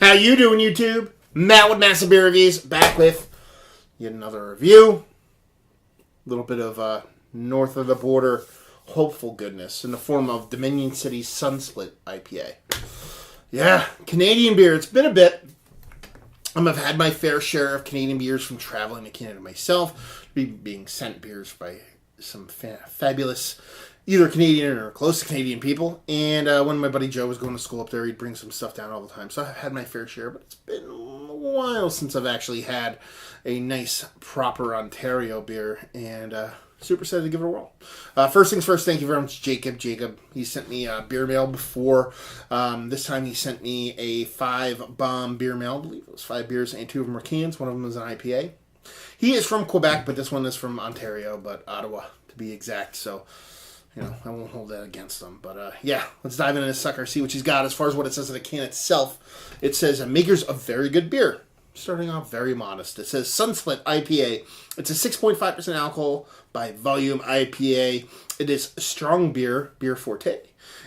How you doing, YouTube? Matt with Massive Beer Reviews, back with yet another review. A little bit of north of the border hopeful goodness in the form of Dominion City's Sunsplit IPA. Yeah, Canadian beer. It's been a bit. I've had my fair share of Canadian beers from traveling to Canada myself, being sent beers by some fabulous either Canadian or close to Canadian people. And when my buddy Joe was going to school up there, he'd bring some stuff down all the time. So I've had my fair share, but it's been a while since I've actually had a nice, proper Ontario beer. And super excited to give it a whirl. First things first, thank you very much, Jacob. He sent me a beer mail before. This time he sent me a 5-bomb beer mail. I believe it was 5 beers, and 2 of them were cans. One of them was an IPA. He is from Quebec, but this one is from Ontario, but Ottawa to be exact. So, you know, I won't hold that against them. But, yeah, let's dive into this sucker, see what she's got. As far as what it says in the can itself, it says, makers of very good beer. Starting off very modest. It says Sunsplit IPA. It's a 6.5% alcohol by volume IPA. It is strong beer forte.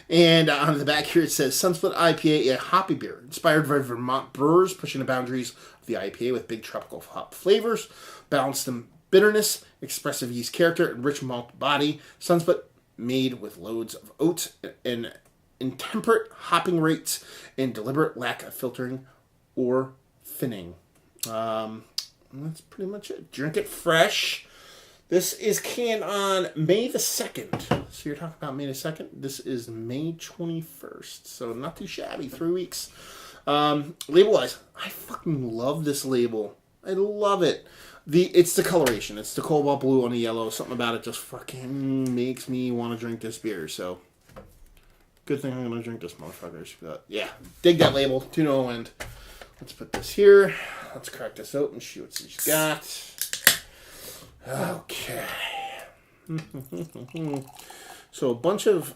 And on the back here it says Sunsplit IPA, a hoppy beer. Inspired by Vermont brewers pushing the boundaries of the IPA with big tropical hop flavors. Balanced in bitterness, expressive yeast character, and rich malt body. Sunsplit made with loads of oats and intemperate hopping rates and deliberate lack of filtering or thinning. That's pretty much it. Drink it fresh. This is canned on May the 2nd. So you're talking about May the 2nd? This is May 21st. So not too shabby. 3 weeks. Label-wise, I fucking love this label. I love it. It's the coloration. It's the cobalt blue on the yellow. Something about it just fucking makes me want to drink this beer. So good thing I'm going to drink this, motherfuckers. But yeah, dig that label. To no end. Let's put this here. Let's crack this open and see what she's got. Okay. So a bunch of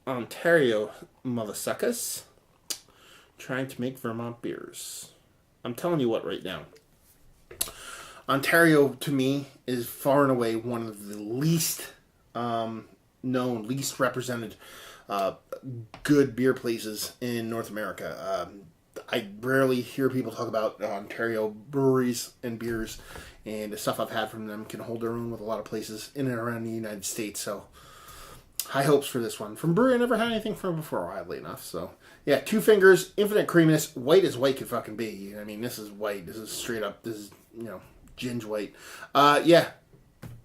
Ontario mothersuckers trying to make Vermont beers. I'm telling you what right now. Ontario, to me, is far and away one of the least known, least represented good beer places in North America. I rarely hear people talk about Ontario breweries and beers, and the stuff I've had from them can hold their own with a lot of places in and around the United States. So, high hopes for this one. From brewery, I never had anything from before, oddly enough. So, yeah, 2 fingers, infinite creaminess, white as white could fucking be. I mean, this is white. This is straight up. This is, ginge white. Yeah,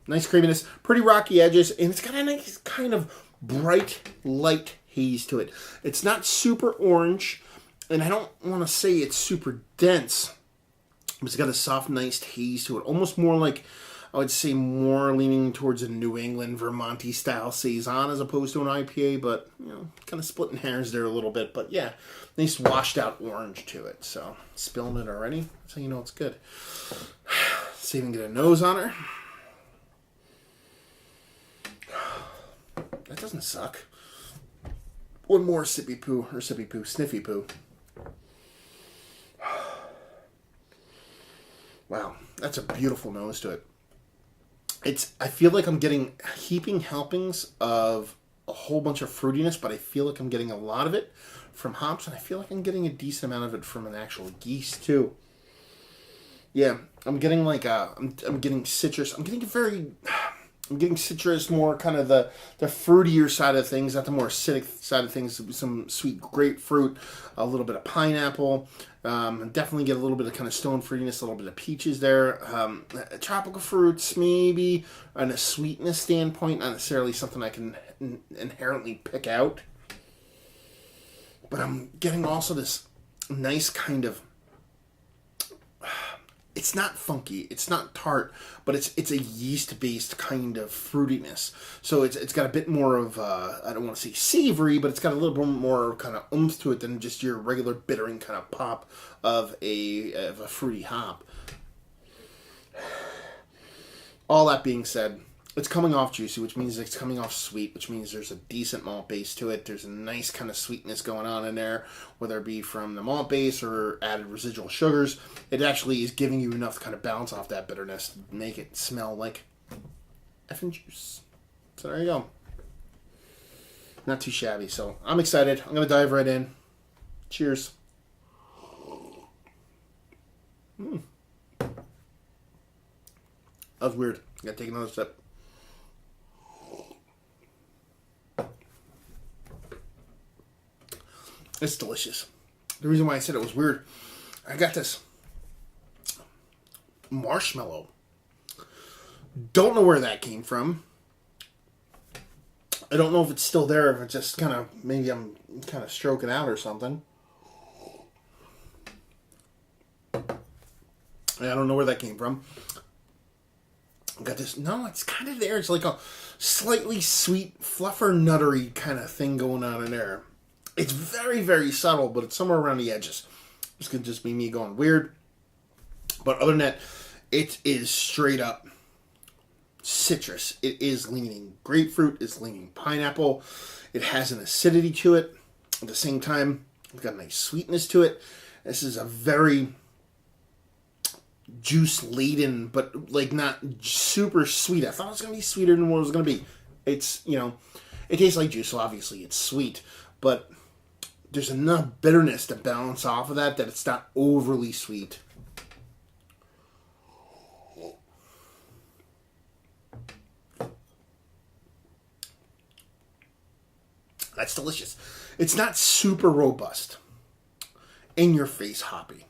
nice creaminess, pretty rocky edges, and it's got a nice kind of bright, light haze to it. It's not super orange. And I don't want to say it's super dense, but it's got a soft, nice haze to it. Almost more like, I would say, more leaning towards a New England, Vermont-y style Saison as opposed to an IPA, but, kind of splitting hairs there a little bit. But yeah, nice washed out orange to it. So, spilling it already. That's how you know it's good. Let's even get a nose on her. That doesn't suck. One more sniffy poo. Wow, that's a beautiful nose to it. I feel like I'm getting heaping helpings of a whole bunch of fruitiness, but I feel like I'm getting a lot of it from hops, and I feel like I'm getting a decent amount of it from an actual yeast too. Yeah, I'm getting like I'm getting citrus. I'm getting citrus, more kind of the fruitier side of things, not the more acidic side of things. Some sweet grapefruit, a little bit of pineapple. Definitely get a little bit of kind of stone fruitiness, a little bit of peaches there. Tropical fruits, maybe, on a sweetness standpoint, not necessarily something I can inherently pick out. But I'm getting also this nice kind of... It's not funky, it's not tart, but it's a yeast-based kind of fruitiness. So it's got a bit more of, I don't want to say savory, but it's got a little bit more kind of oomph to it than just your regular bittering kind of pop of a fruity hop. All that being said, it's coming off juicy, which means it's coming off sweet, which means there's a decent malt base to it. There's a nice kind of sweetness going on in there, whether it be from the malt base or added residual sugars. It actually is giving you enough to kind of bounce off that bitterness to make it smell like effing juice. So there you go. Not too shabby, so I'm excited. I'm going to dive right in. Cheers. That was weird. Gotta take another sip. It's delicious. The reason why I said it was weird, I got this marshmallow. Don't know where that came from. I don't know if it's still there, if it's just kind of, maybe I'm kind of stroking out or something. I don't know where that came from. I got this, no, it's kind of there. It's like a slightly sweet, fluffer, nuttery kind of thing going on in there. It's very, very subtle, but it's somewhere around the edges. This could just be me going weird. But other than that, it is straight up citrus. It is leaning grapefruit. It's leaning pineapple. It has an acidity to it. At the same time, it's got a nice sweetness to it. This is a very juice-laden, but like not super sweet. I thought it was going to be sweeter than what it was going to be. It's, you know, it tastes like juice, so obviously it's sweet. But there's enough bitterness to balance off of that it's not overly sweet. That's delicious. It's not super robust. In your face hoppy.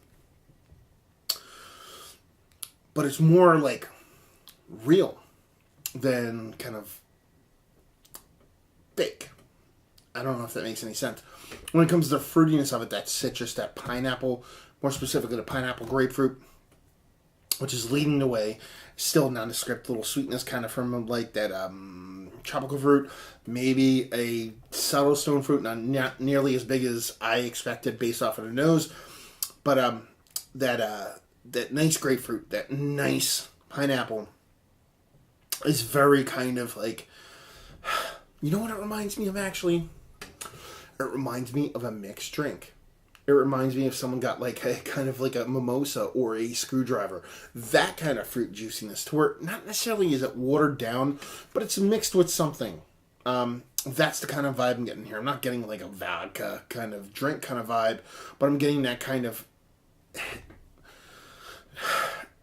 But it's more like real than kind of fake. I don't know if that makes any sense. When it comes to the fruitiness of it, that citrus, that pineapple, more specifically the pineapple grapefruit, which is leading the way. Still nondescript little sweetness kind of from like that tropical fruit. Maybe a subtle stone fruit, not nearly as big as I expected based off of the nose. But that nice grapefruit, that nice pineapple is very kind of like, you know what it reminds me of actually? It reminds me of a mixed drink. It reminds me of someone got like a kind of like a mimosa or a screwdriver. That kind of fruit juiciness to where not necessarily is it watered down, but it's mixed with something. That's the kind of vibe I'm getting here. I'm not getting like a vodka kind of drink kind of vibe, but I'm getting that kind of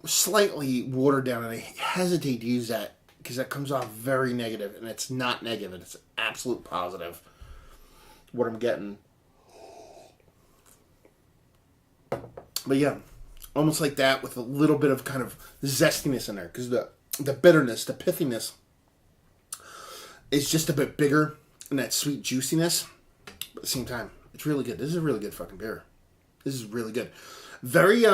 slightly watered down, and I hesitate to use that because that comes off very negative, and it's not negative. It's absolute positive. What I'm getting. But yeah, almost like that with a little bit of kind of zestiness in there. Because the bitterness, the pithiness is just a bit bigger and that sweet juiciness. But at the same time, it's really good. This is a really good fucking beer. This is really good. Very,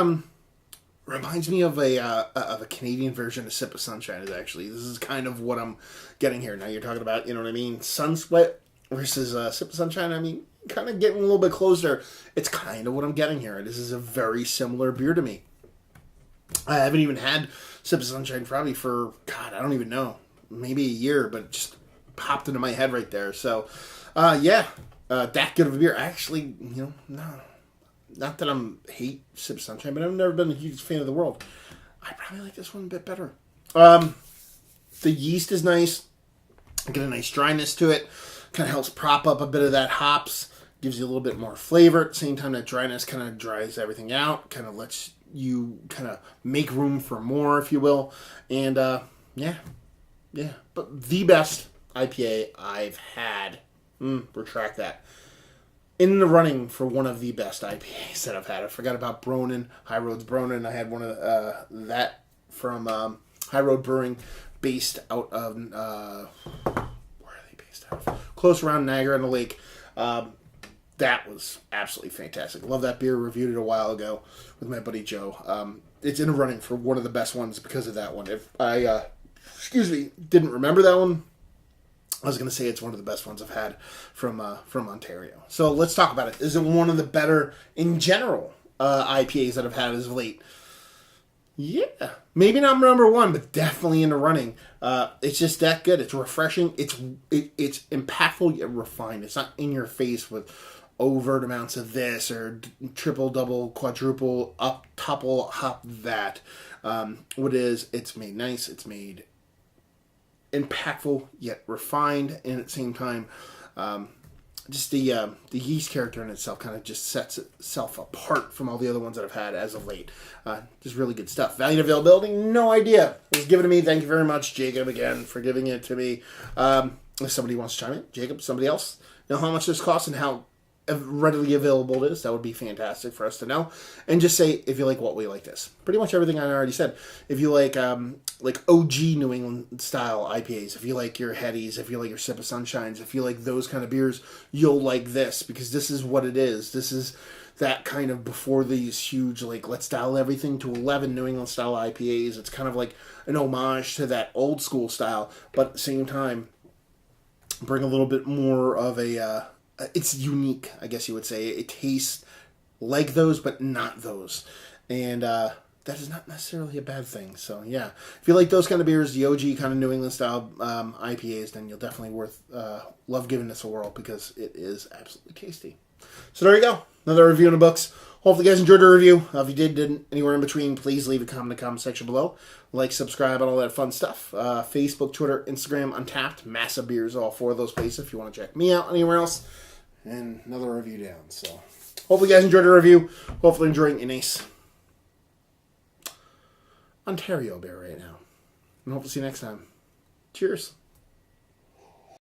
reminds me of a Canadian version of Sip of Sunshine. Is actually, this is kind of what I'm getting here. Now you're talking about, you know what I mean? Sunsplit versus Sip of Sunshine. I mean, kind of getting a little bit closer. It's kind of what I'm getting here. This is a very similar beer to me. I haven't even had Sip of Sunshine probably for, God, I don't even know, maybe a year, but it just popped into my head right there. So, that good of a beer. Actually, you know, no, not that I'm hate Sip of Sunshine, but I've never been a huge fan of the world. I probably like this one a bit better. The yeast is nice. Get a nice dryness to it. Kind of helps prop up a bit of that hops. Gives you a little bit more flavor. At the same time, that dryness kind of dries everything out. Kind of lets you kind of make room for more, if you will. And, yeah. But the best IPA I've had. Retract that. In the running for one of the best IPAs that I've had. I forgot about Bronin, High Roads Bronin. I had one of that from High Road Brewing, based out of... where are they based out of? Close around Niagara on the Lake. That was absolutely fantastic. Love that beer. Reviewed it a while ago with my buddy Joe. It's in the running for one of the best ones because of that one. If I, didn't remember that one, I was going to say it's one of the best ones I've had from Ontario. So let's talk about it. Is it one of the better, in general, IPAs that I've had as of late? Yeah. Maybe not number one, but definitely in the running. It's just that good. It's refreshing. It's impactful yet refined. It's not in your face with overt amounts of this or triple, double, quadruple, up, tuple, hop that. What it is, it's made nice. It's made impactful yet refined, and at the same time, just the yeast character in itself kind of just sets itself apart from all the other ones that I've had as of late. Just really good stuff. Value and availability, no idea. It was given to me. Thank you very much, Jacob, again, for giving it to me. If somebody wants to chime in, Jacob, somebody else, know how much this costs and how readily available it is, that would be fantastic for us to know. And just say if you like what we like this. Pretty much everything I already said. If you like OG New England style IPAs, if you like your Headies, if you like your Sip of Sunshines, if you like those kind of beers, you'll like this, because this is what it is. This is that kind of before these huge, like, let's dial everything to 11 New England style IPAs. It's kind of like an homage to that old school style, but at the same time bring a little bit more of a it's unique, I guess you would say. It tastes like those, but not those. And that is not necessarily a bad thing. So, yeah. If you like those kind of beers, the OG kind of New England style IPAs, then you'll definitely love giving this a whirl, because it is absolutely tasty. So, there you go. Another review in the books. Hopefully you guys enjoyed the review. If you didn't, anywhere in between, please leave a comment in the comment section below. Like, subscribe, and all that fun stuff. Facebook, Twitter, Instagram, Untapped, Massive Beers, all 4 of those places if you want to check me out anywhere else. And another review down. So, hopefully you guys enjoyed the review. Hopefully enjoying a nice Ontario beer right now. And hope to see you next time. Cheers.